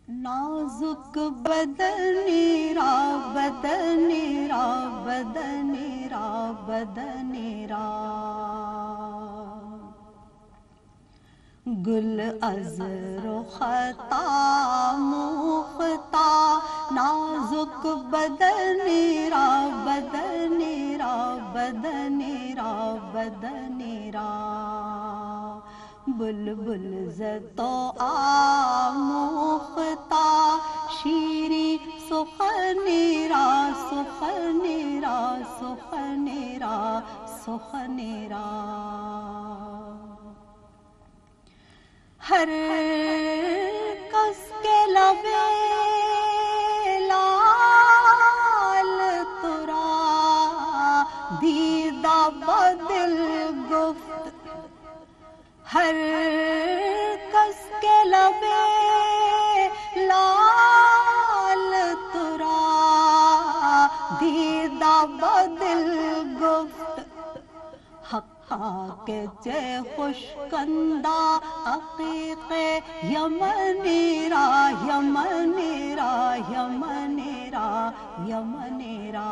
نازک بدنیرا بدنیرا بدنیرا بدنیرا گل از رختا موختا نازک بدنیرا بدنیرا بدنیرا بدنیرا بلبل ز تو آموختا شیری سخنیرا سخنیرا سخنیرا سخنیرا ہر کس کے لبے لال ترا دیدہ بدل گفت ہر کس کے لبے لال ترا دیدہ بدل گفت حقا کے چے خوش کندہ عقیق یمنیرا یمنیرا یمنیرا یمنیرا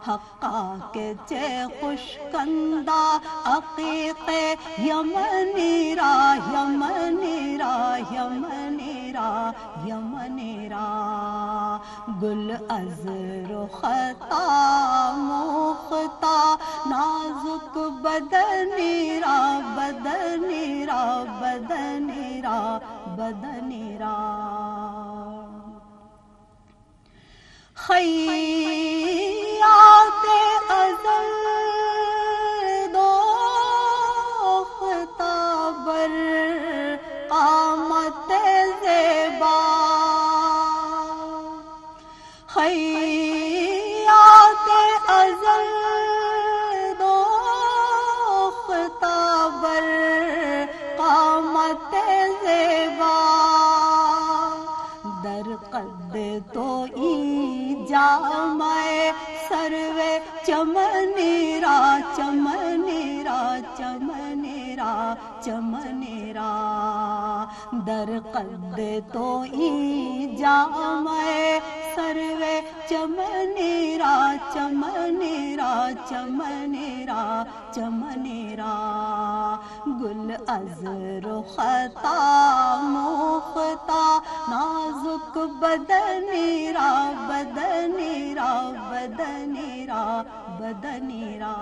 حقا کے چے خوش کندہ عقیق یمنیرا یمنیرا یمنیرا یمنیرا گل از رختا موختا نازک بدنیرا بدنیرا بدنیرا بدنیرا خیاط ازل دوختہ بر قامت زیبا خیاط ازل دوختہ بر قامت زیبا در قد تو ای جامع سروے چمنیرا چمنیرا چمنیرا چمنیرا در قد تو ای جامع سروے چمنیرا چمنیرا چمنیرا چمنیرا گل از رختا موختا نازک بدنیرا بدنیرا بدنیرا بدنیرا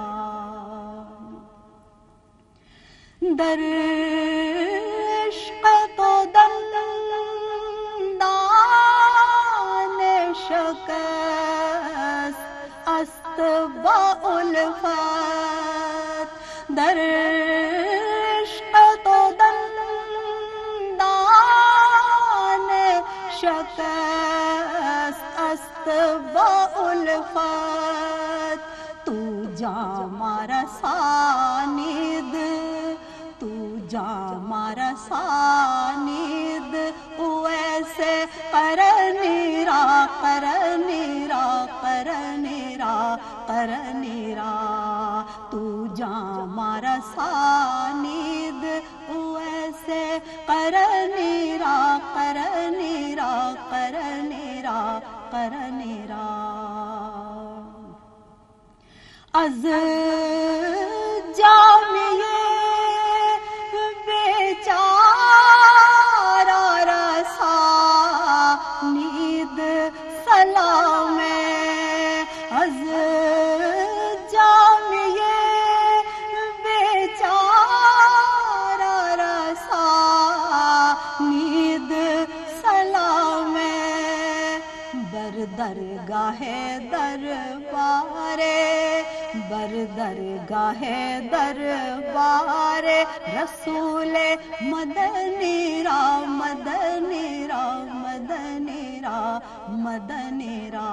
در عشق تو دندان شکست است با الفت در عشق تو دندان شکست است با الفت تو جامع رسانید تو جامع رسانید ویسے قرنیرا قرنیرا قرنیرا قرنیرا تو جامع رسانید ویسے قرنیرا قرنیرا قرنیرا قرنیرا از جامعے بیچارہ رسانید سلام از جامعے بیچارہ رسانید سلام بر درگاہ دربار بر درگاہ دربار رسول مدنیرا مدنیرا مدنیرا مدنیرا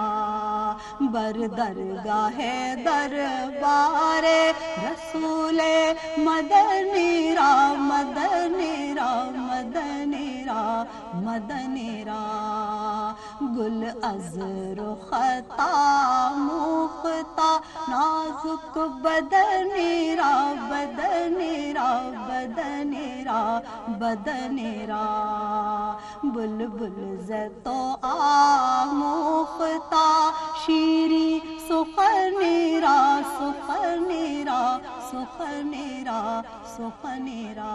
بر درگاہ دربار رسول مدنیرا مدنیرا مدنیرا مدنیرا گل از رختا موختا نازک بدنیرا بدنیرا بدنیرا بدنیرا بلبل زیتو آموختا شیری سخنیرا سخنیرا سخنیرا سخنیرا